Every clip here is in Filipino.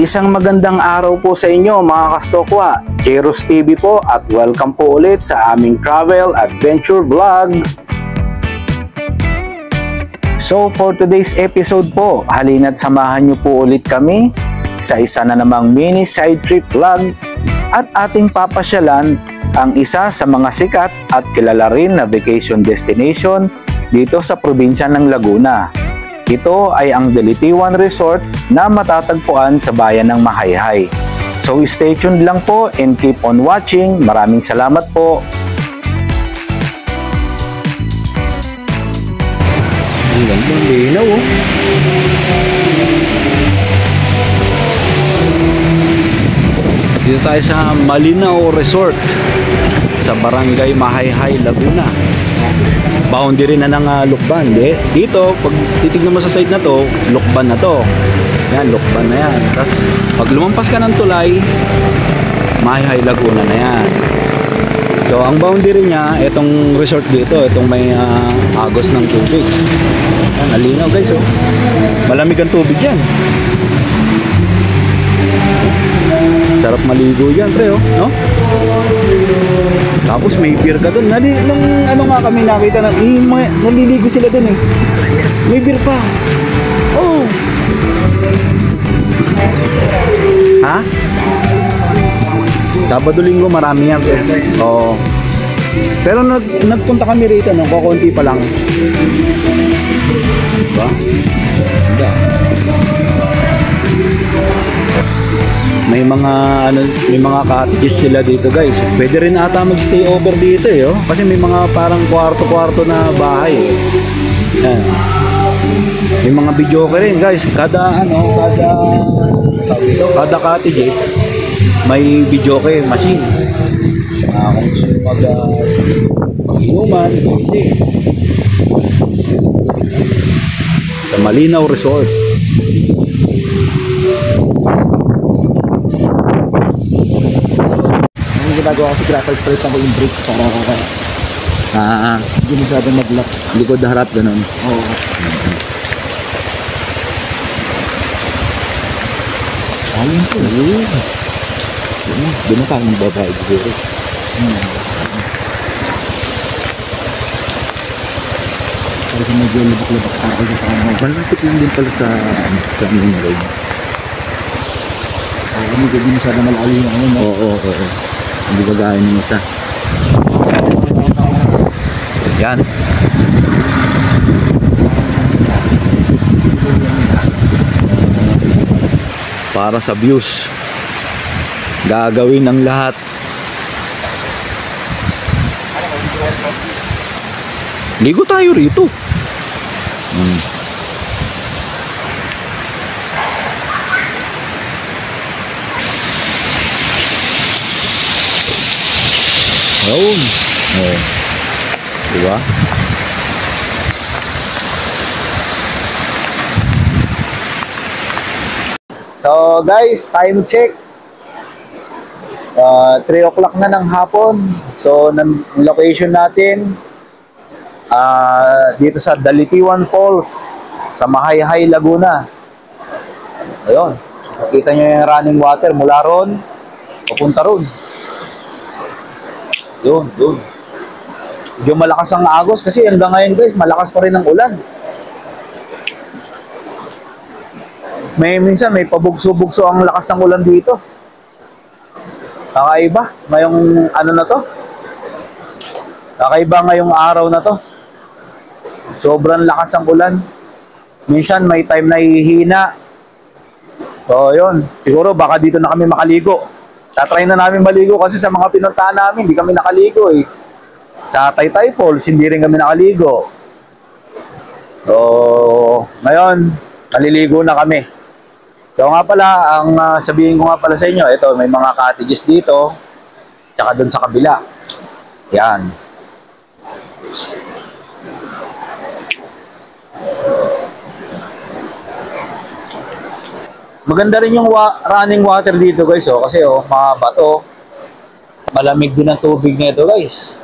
Isang magandang araw po sa inyo mga kastokwa. Jeros TV po at welcome po ulit sa aming travel adventure vlog. So for today's episode po, halina't samahan niyo po ulit kami sa isa na namang mini side trip vlog at ating papasyalan ang isa sa mga sikat at kilala rin na vacation destination dito sa probinsya ng Laguna. Ito ay ang Delitiwan Resort na matatagpuan sa bayan ng Mahayhay. So stay tuned lang po and keep on watching. Maraming salamat po. Ang gandang linaw oh. Dito tayo sa Malinaw Resort sa Barangay Mahayhay, Laguna. Boundary na ng Lukban. Dito, pag titignan mo sa side na to, Lukban na to. Yan, Lukban na yan. Tapos, pag lumampas ka ng tulay, Mahayhay, Laguna na yan. So, ang boundary niya, itong resort dito, itong may agos ng tubig. Yan, alinaw guys, oh. Malamig ang tubig yan. Sarap maligo yan, pre, oh. No? Tapos may beer ka dun. Nung ano nga kami nakita na naliligo sila dun eh. May beer pa. Oh. Ha? Sabado linggo marami yan. Oo. Pero nagpunta kami rito no, kukunti pa lang. Diba? Diba? May mga cottages sila dito guys. Pwede rin ata mag-stay over dito eh, oh. Kasi may mga parang kwarto-kwarto na bahay. Yan. May mga video ka rin guys. Kada cottages may video ka machine. Kung gusto mag-inuman, pwede. Sa Malinaw Resort. Ginagawa ko si Grapple Sprite ako yung brake para hindi masyadong mag-lock. Likod na harap, ganun. Oo. Ayun po. Doon na kayong babae siguro. Kasi medyo lubak-lubak ako sa kanong. Malapit lang din pala sa main road. Hindi masyadong malayo yung ano. Oo. Hindi ba gaya ng isa? Yan. Para sa views. Gagawin ang lahat. Ligo tayo rito. Oh. Diba? So guys, time check. 3 o'clock na ng hapon. So ng location natin dito sa Delitiwan Falls sa Mahayhay, Laguna. Ayun. Nakita nyo yung running water mula ron papunta ron. Doon. Medyo malakas ang agos kasi hanggang ngayon guys, malakas pa rin ang ulan. Minsan may pabugso-bugso ang lakas ng ulan dito. Kakaiba ngayong ano na to. Kakaiba ngayong araw na to. Sobrang lakas ang ulan. Minsan may time na hihina. So yun, siguro baka dito na kami makaligo. Tatry na namin maligo kasi sa mga pinuntahan namin, hindi kami nakaligo eh. Sa Taytay Falls, hindi rin kami nakaligo. So, ngayon, maliligo na kami. So nga pala, ang sabihin ko nga pala sa inyo, ito, may mga cottages dito, tsaka dun sa kabila. Yan. Maganda rin yung running water dito guys, oh, kasi mga bato. Malamig din ang tubig nito guys.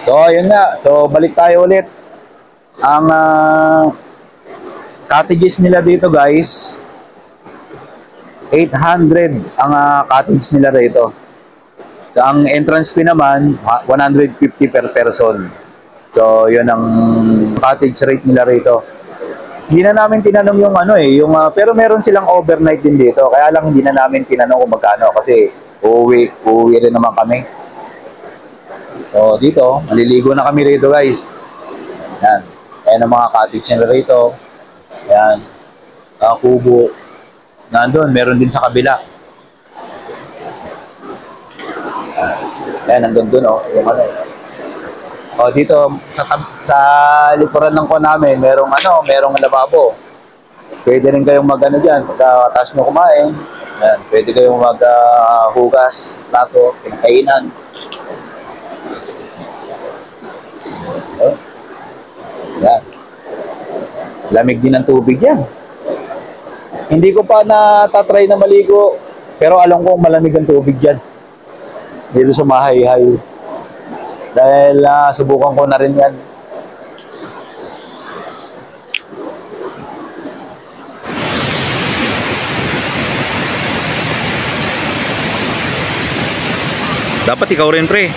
So ayun nga, so balik tayo ulit. Ang cottages nila dito guys, 800 ang cottage nila rito. Ang entrance fee naman, 150 per person. So, yun ang cottage rate nila rito. Hindi na namin tinanong yung pero meron silang overnight din dito. Kaya lang hindi na namin tinanong kung magkano kasi uuwi rin naman kami. So, dito, maliligo na kami rito guys. Yan. Ayan ang mga cottage nila rito. Yan. Kubo. Nandun, meron din sa kabila. Ayan, nandun dun, yung dito, sa likuran ng ko namin, merong lababo. Pwede rin kayong dyan, pagkataas nyo kumain. Ayan, pwede kayong hugas, plato, pinakainan. Ayan. Lamig din ng tubig yan. Hindi ko pa natatry na maligo, pero alam kong malamig ang tubig dyan. Dito sa Mahayhay. Dahil subukan ko na rin yan. Dapat ikaw rin, pre.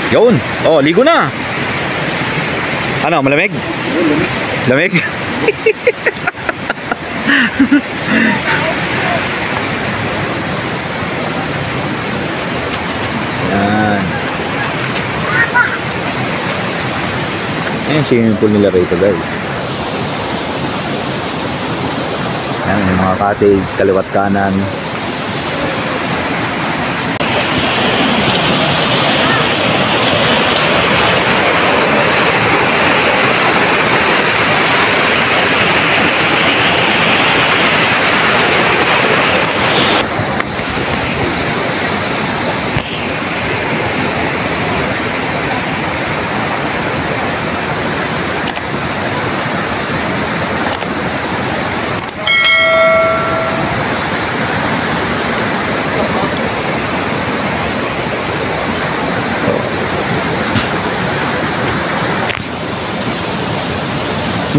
Yun. Oh, ligo na. Ano, malamig? Lamig? Yan. Ayan, swimming pool nila rito guys. Yan, yung mga cottage, kaliwat kanan.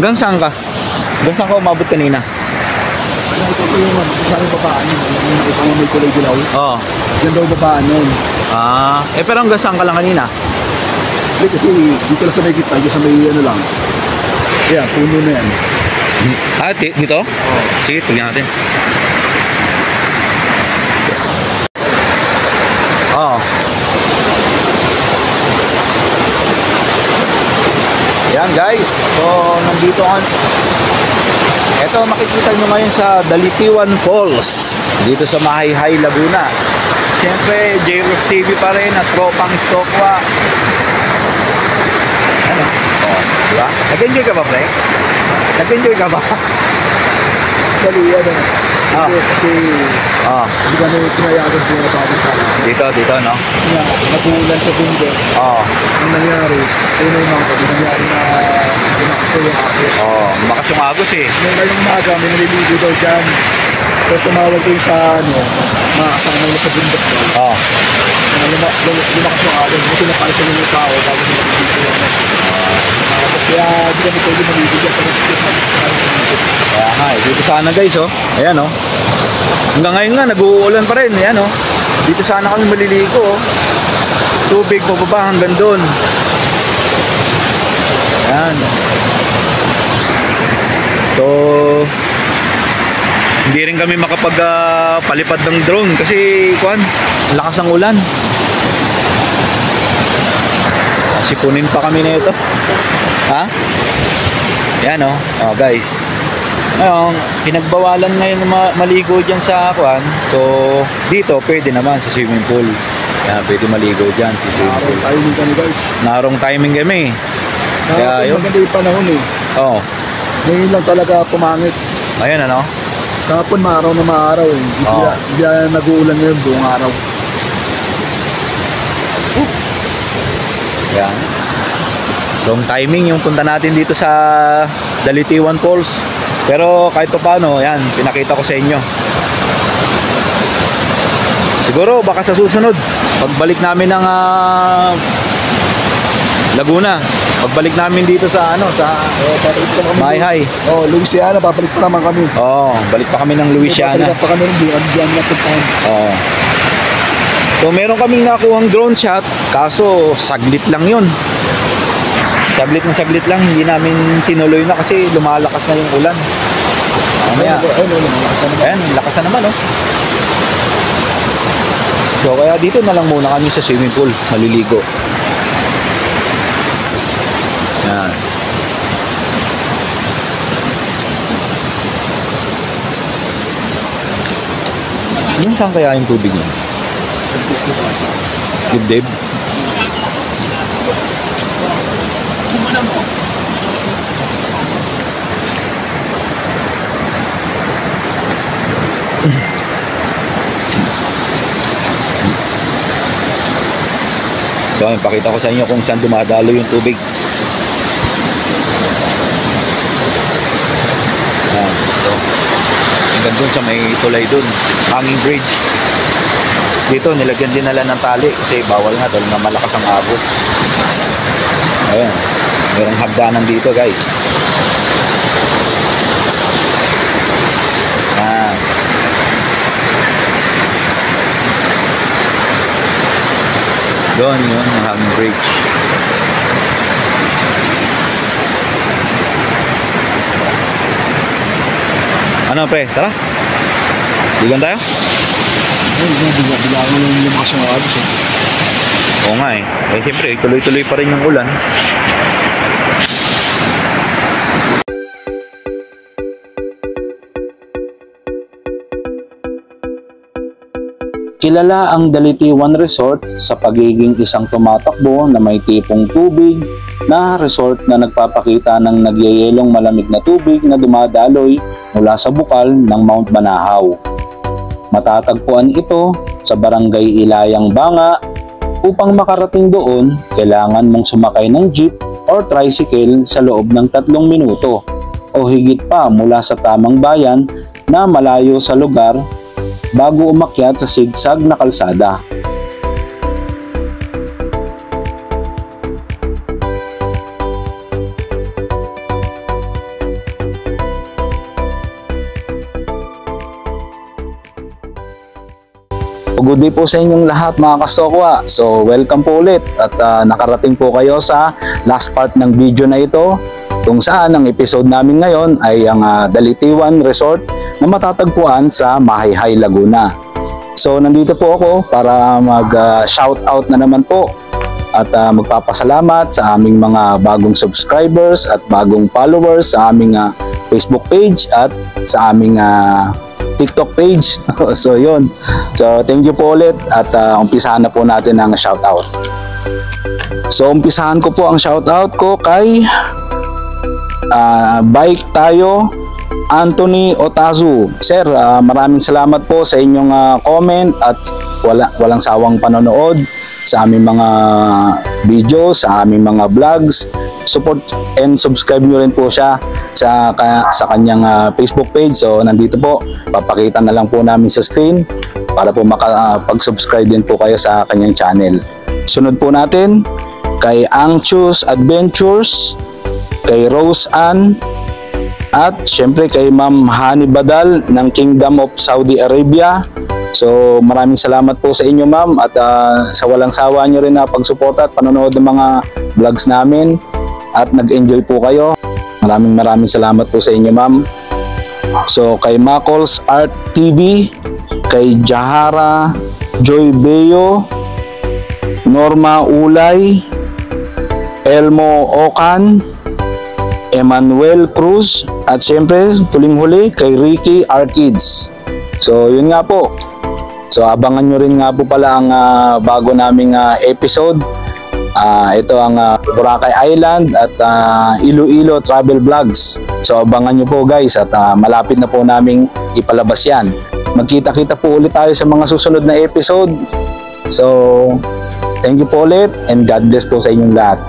Hanggang saan ka? Hanggang saan ka umabot kanina? Ito yung saan yung babaan yun. Yung nakita mo may kulay dilaw. Oo. Yan daw babaan yun. Pero hanggang saan ka lang kanina? Hindi kasi dito lang sa may gitna. Dito sa may lang. Yan, puno na yan. Dito? Oo. Sige, tignan natin. Oo. Yan guys, so nandito ito makikita nyo ngayon sa Dalitiwan Falls dito sa Mahayhay, Laguna. Siyempre J-Rock TV pa rin at tropang Stokwa. Ano? Diba? Nag-enjoy ka ba, pre? Nag-enjoy ka ba? Dali yan kasi hindi ka na pinayagan sila sabi sa akin. Dito, no? Kasi nga, nabuulan sa bundok. Ang nangyari, ayun na yung mga kapit, nangyari na lumakas na yung agos. Lumakas yung agos eh. Ngayong umaga, may naliligo daw dyan. So tumawag ko yung sa mga kasama nila sa bundok daw. Lumakas yung agos, buti na pala sa mga tao bago sila naliligo. Kaya hindi kami pwede maligo dyan. Dito sana guys, ayan hanggang ngayon nga nag-uulan pa rin, ayan dito sana kami maliligo tubig pababa hanggang doon, ayan. So hindi rin kami makapag-palipad ng drone kasi lakas ng ulan. Sipunin pa kami na ito. Yan guys. Ngayon, pinagbawalan ngayon maligo dyan sa so dito pwede naman sa swimming pool. Yan, pwede maligo dyan sa swimming pool. Timing kami guys. Narong timing kami. Kaya yun. Maganda yung panahon eh. Ngayon lang talaga pumangit. Ayun Kahapon maaraw na maaraw eh. Hindi nag-uulan ngayon buong araw. Yan. Wrong timing yung punta natin dito sa Dalitiwan Falls. Pero kahit pa paano, yan, pinakita ko sa inyo. Siguro baka sa susunod pagbalik namin ng Laguna, pagbalik namin dito sa Babalik pa kami. Mayhay. Louisiana, babalik pa naman kami. Balik pa kami ng Louisiana. Babalik pa kami ng diyan na puntahan. So meron kaming nakuhang drone shot, kaso saglit lang yun. Saglit lang, hindi namin tinuloy na kasi lumalakas na yung ulan. Mamaya. Ayan, lakas na naman, oh. So kaya dito na lang muna kami sa swimming pool, maliligo. Ayan. Yung saan kaya yung tubig niya? Dibdib? So, pakita ko sa inyo kung saan dumadalo yung tubig. So, hanggang dun sa may tulay dun, hanging bridge. Dito, nilagyan din nila ng tali kasi bawal nga dahil nga malakas ang agos. Ayan, mayroong hagdanan dito, guys. Doon yun, ang hanging bridge. Ano pre, tara? Ligan tayo? Bigla ko yung lumakas yung agos eh. Oo nga eh. Siyempre, tuloy-tuloy pa rin yung ulan. Kilala ang Dalitiwan Resort sa pagiging isang tumatakbo na may tipong tubig na resort na nagpapakita ng nagyayelong malamig na tubig na dumadaloy mula sa bukal ng Mount Banahaw. Matatagpuan ito sa Barangay Ilayang Banga. Upang makarating doon, kailangan mong sumakay ng jeep or tricycle sa loob ng 3 minuto o higit pa mula sa tamang bayan na malayo sa lugar bago umakyat sa sigsag na kalsada. Good day po sa inyong lahat mga kastokwa. So welcome po ulit at nakarating po kayo sa last part ng video na ito kung saan ang episode namin ngayon ay ang Dalitiwan Resort na matatagpuan sa Mahayhay, Laguna. So nandito po ako para mag-shout out na naman po at magpapasalamat sa aming mga bagong subscribers at bagong followers sa aming Facebook page at sa aming TikTok page. So yun. So thank you po ulit at umpisahan na po natin ang shout out. So umpisahan ko po ang shout out ko kay Bike Tayo Anthony Otazu. Sir, maraming salamat po sa inyong comment at walang sawang panonood sa aming mga videos, sa aming mga vlogs. Support and subscribe nyo rin po siya sa kanyang Facebook page. So nandito po, papakita na lang po namin sa screen para po makapag-subscribe din po kayo sa kanyang channel. Sunod po natin kay Anxious Adventures, kay Rose Ann, at syempre kay Ma'am Hani Badal ng Kingdom of Saudi Arabia. So maraming salamat po sa inyo ma'am at sa walang sawa nyo rin na pagsuporta at panonood ng mga vlogs namin at nag-enjoy po kayo. Maraming salamat po sa inyo ma'am. So kay Macols Art TV, kay Jahara Joy Beo, Norma Ulay, Elmo Okan, Emmanuel Cruz, at siyempre huling-huli kay Ricky Arkids. So yun nga po. So abangan nyo rin nga po pala ang bago naming episode. Ito ang Boracay Island at Iloilo Travel Vlogs. So abangan nyo po guys at malapit na po naming ipalabas yan. Magkita-kita po ulit tayo sa mga susunod na episode. So thank you po ulit and God bless po sa inyong lahat.